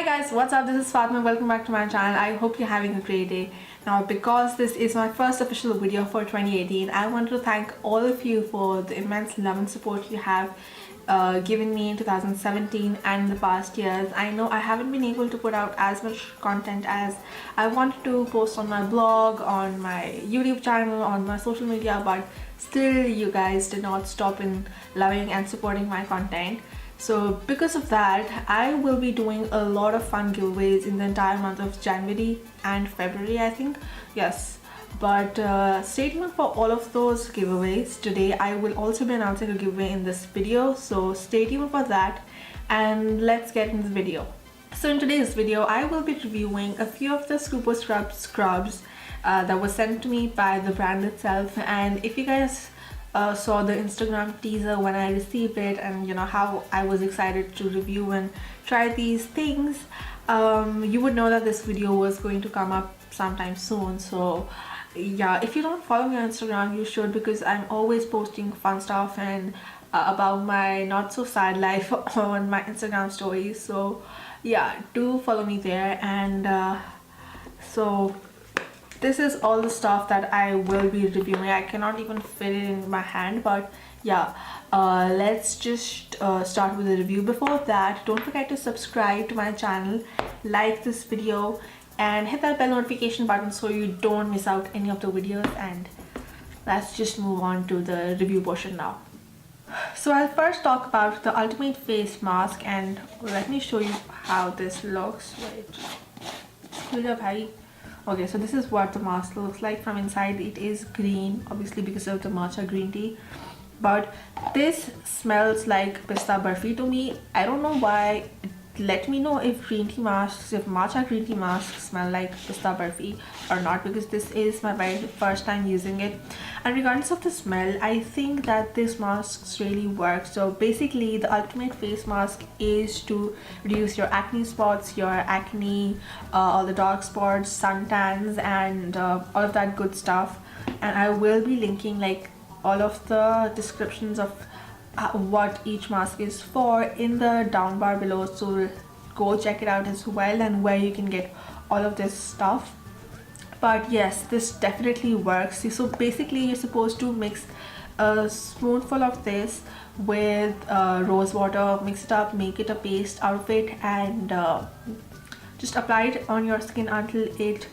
Hi guys, what's up? This is Fatemah. Welcome back to my channel. I hope you're having a great day. Now, because this is my first official video for 2018, I want to thank all of you for the immense love and support you have given me in 2017 and the past years. I know I haven't been able to put out as much content as I wanted to post on my blog, on my YouTube channel, on my social media, but still you guys did not stop in loving and supporting my content. So because of that, I will be doing a lot of fun giveaways in the entire month of January and February, I think. Yes, but stay tuned for all of those giveaways. Today I will also be announcing a giveaway in this video, so stay tuned for that and let's get into the video. So in today's video, I will be reviewing a few of the Scub scrubs that was sent to me by the brand itself. And if you guys saw the Instagram teaser when I received it, and you know how I was excited to review and try these things, you would know that this video was going to come up sometime soon. So yeah, if you don't follow me on Instagram, you should, because I'm always posting fun stuff and about my not so sad life on my Instagram stories. So yeah, do follow me there. And so this is all the stuff that I will be reviewing. I cannot even fit it in my hand, but yeah, let's just start with the review. Before that, don't forget to subscribe to my channel, like this video, and hit that bell notification button so you don't miss out any of the videos. And let's just move on to the review portion now. So I'll first talk about the ultimate face mask, and let me show you how this looks. Wait. Okay, so this is what the mask looks like from inside. It is green, obviously because of the matcha green tea, but this smells like pista barfi to me. I don't know why. Let me know if matcha green tea masks smell like pista barfi or not, because this is my very first time using it. And regardless of the smell, I think that this mask really works. So basically, the ultimate face mask is to reduce your acne spots, your acne, all the dark spots, suntans, and all of that good stuff. And I will be linking like all of the descriptions of what each mask is for in the down bar below, so go check it out as well, and where you can get all of this stuff. But yes, this definitely works. So basically, you're supposed to mix a spoonful of this with rose water, mix it up, make it a paste out of it, and just apply it on your skin until it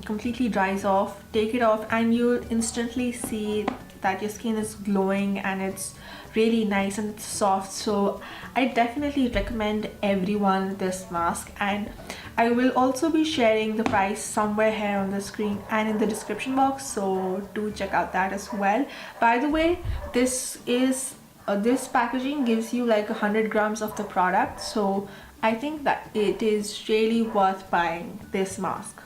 completely dries off. Take it off and you instantly see that your skin is glowing and it's really nice and it's soft. So I definitely recommend everyone this mask, and I will also be sharing the price somewhere here on the screen and in the description box, so do check out that as well. By the way, this packaging gives you like 100 grams of the product, so I think that it is really worth buying this mask.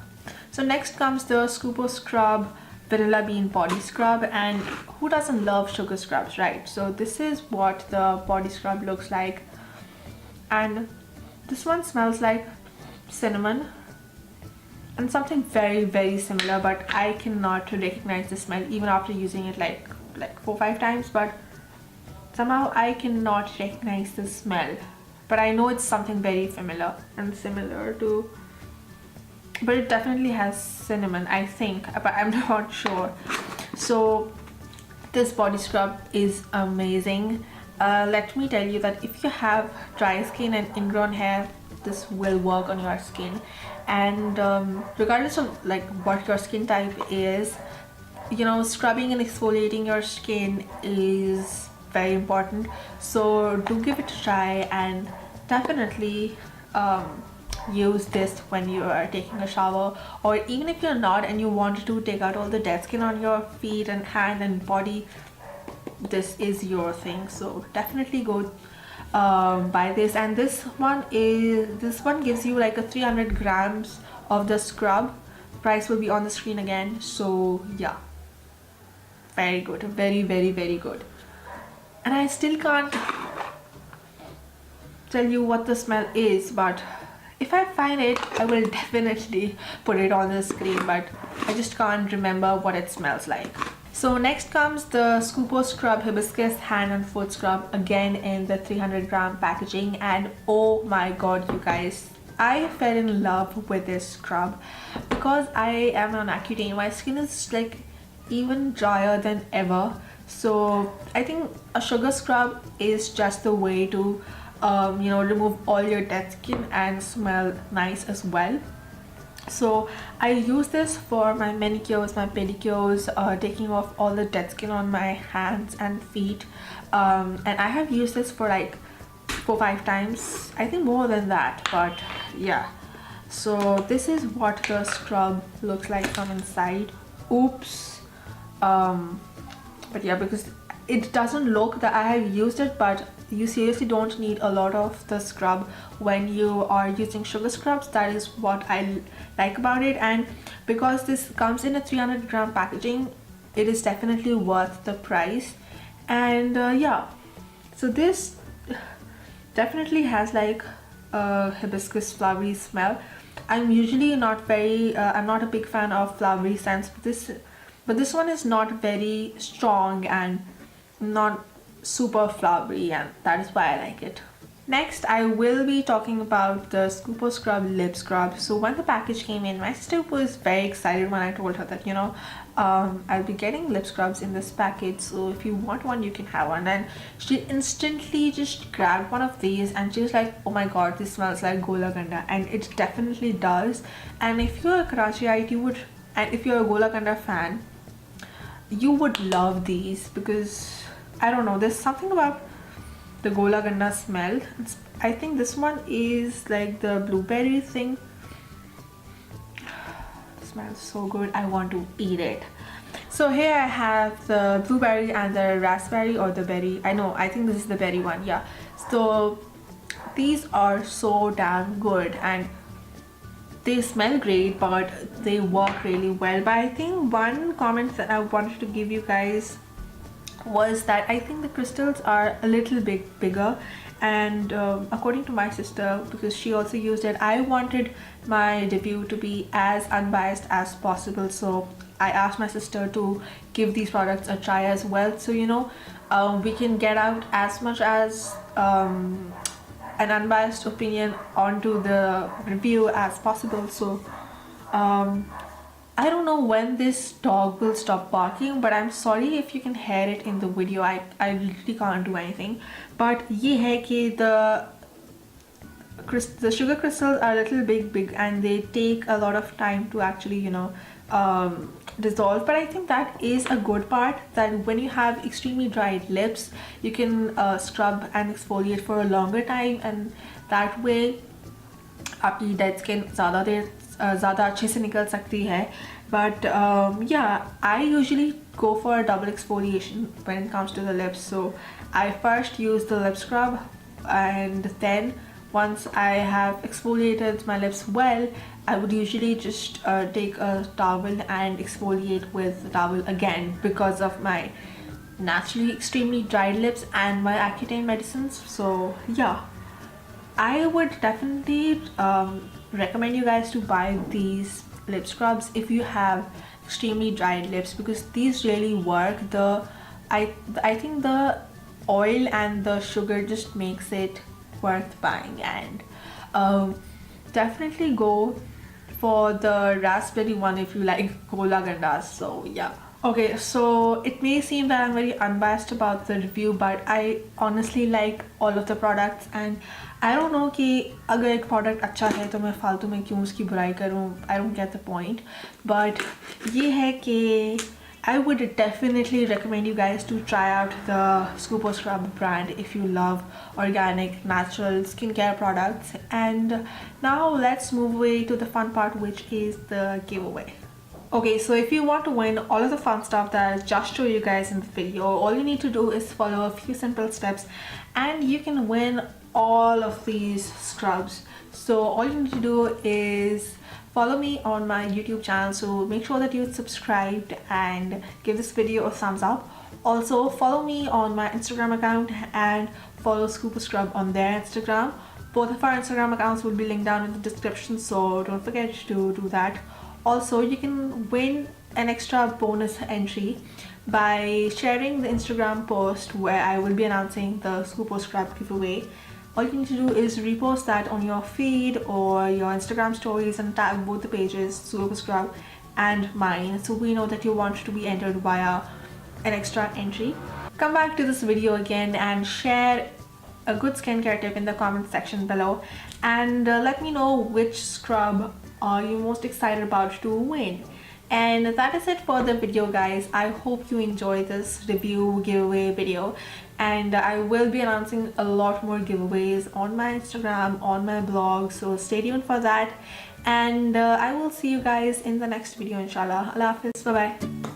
So next comes the Scub Vanilla Bean Body Scrub, and who doesn't love sugar scrubs, right? So this is what the body scrub looks like, and this one smells like cinnamon and something very, very similar, but I cannot recognize the smell even after using it like 4 or 5 times. But somehow I cannot recognize the smell, but I know it's something very familiar and similar to, but it definitely has cinnamon, I think, but I'm not sure. So this body scrub is amazing. Let me tell you that if you have dry skin and ingrown hair, this will work on your skin. And regardless of like what your skin type is, you know, scrubbing and exfoliating your skin is very important. So do give it a try, and definitely use this when you are taking a shower, or even if you're not and you want to take out all the dead skin on your feet and hand and body, this is your thing. So definitely go buy this. And this one gives you like a 300 grams of the scrub. Price will be on the screen again. So yeah, very good, very, very, very good. And I still can't tell you what the smell is, but if I find it, I will definitely put it on the screen, but I just can't remember what it smells like. So next comes the Scub Hibiscus Hand and Foot Scrub, again in the 300 gram packaging. And oh my god, you guys, I fell in love with this scrub because I am on Accutane. My skin is like even drier than ever, so I think a sugar scrub is just the way to you know, remove all your dead skin and smell nice as well. So I use this for my manicures, my pedicures, taking off all the dead skin on my hands and feet, and I have used this for like 4-5 times, I think more than that, but yeah. So this is what the scrub looks like from inside. Oops. But yeah, because it doesn't look that I have used it, but you seriously don't need a lot of the scrub when you are using sugar scrubs. That is what I like about it, and because this comes in a 300-gram packaging, it is definitely worth the price. And yeah, so this definitely has like a hibiscus flowery smell. I'm usually not very I'm not a big fan of flowery scents, but this one is not very strong and not super flowery, and that is why I like it. Next, I will be talking about the Scub Scrub lip scrub. So when the package came in, my sister was very excited when I told her that, you know, I'll be getting lip scrubs in this package, so if you want one, you can have one. And she instantly just grabbed one of these and she was like, oh my god, this smells like Gola Ganda, and it definitely does. And if you're a Karachiite, and if you're a Gola Ganda fan, you would love these, because I don't know, there's something about the Gola Ganda smell. I think this one is like the blueberry thing. It smells so good, I want to eat it. So here I have the blueberry and the raspberry, or the berry. I think this is the berry one, yeah. So these are so damn good, and they smell great, but they work really well. But I think one comment that I wanted to give you guys was that I think the crystals are a little bit bigger, and according to my sister, because she also used it, I wanted my review to be as unbiased as possible, so I asked my sister to give these products a try as well, so you know, we can get out as much as an unbiased opinion onto the review as possible. So I don't know when this dog will stop barking, but I'm sorry if you can hear it in the video. I literally can't do anything. But ye hai ki the sugar crystals are a little big, and they take a lot of time to actually, you know, dissolve. But I think that is a good part, that when you have extremely dried lips, you can scrub and exfoliate for a longer time, and that way आपकी dead skin ज़्यादा अच्छे से निकल सकती है. But yeah, I usually go for a double exfoliation when it comes to the lips. So I first use the lip scrub, and then once I have exfoliated my lips well, I would usually just take a towel and exfoliate with the towel again, because of my naturally extremely dried lips and my Accutane medicines. So yeah, I would definitely recommend you guys to buy these lip scrubs if you have extremely dried lips, because these really work. I think the oil and the sugar just makes it worth buying, and definitely go for the raspberry one if you like Gola Gandas. So yeah. Okay, so it may seem that I'm very unbiased about the review, but I honestly like all of the products, and I don't know कि अगर एक product अच्छा है तो मैं फालतू में क्यों उसकी बुराई करूँ. I don't get the point. But ये है कि I would definitely recommend you guys to try out the Scub Scrub brand if you love organic, natural skincare products. And now let's move away to the fun part, which is the giveaway. Okay, so if you want to win all of the fun stuff that I just showed you guys in the video, all you need to do is follow a few simple steps and you can win all of these scrubs. So all you need to do is follow me on my YouTube channel, so make sure that you're subscribed and give this video a thumbs up. Also follow me on my Instagram account and follow Scub Scrub on their Instagram. Both of our Instagram accounts will be linked down in the description, so don't forget to do that. Also, you can win an extra bonus entry by sharing the Instagram post where I will be announcing the Scub Scrub giveaway. all you need to do is repost that on your feed or your Instagram stories and tag both the pages, Scub and mine, so we know that you want to be entered via an extra entry. Come back to this video again and share a good skincare tip in the comment section below, and let me know which scrub are you most excited about to win. And that is it for the video, guys. I hope you enjoyed this review giveaway video, and I will be announcing a lot more giveaways on my Instagram, on my blog, so stay tuned for that. And I will see you guys in the next video, inshallah. Allah Hafiz, bye bye.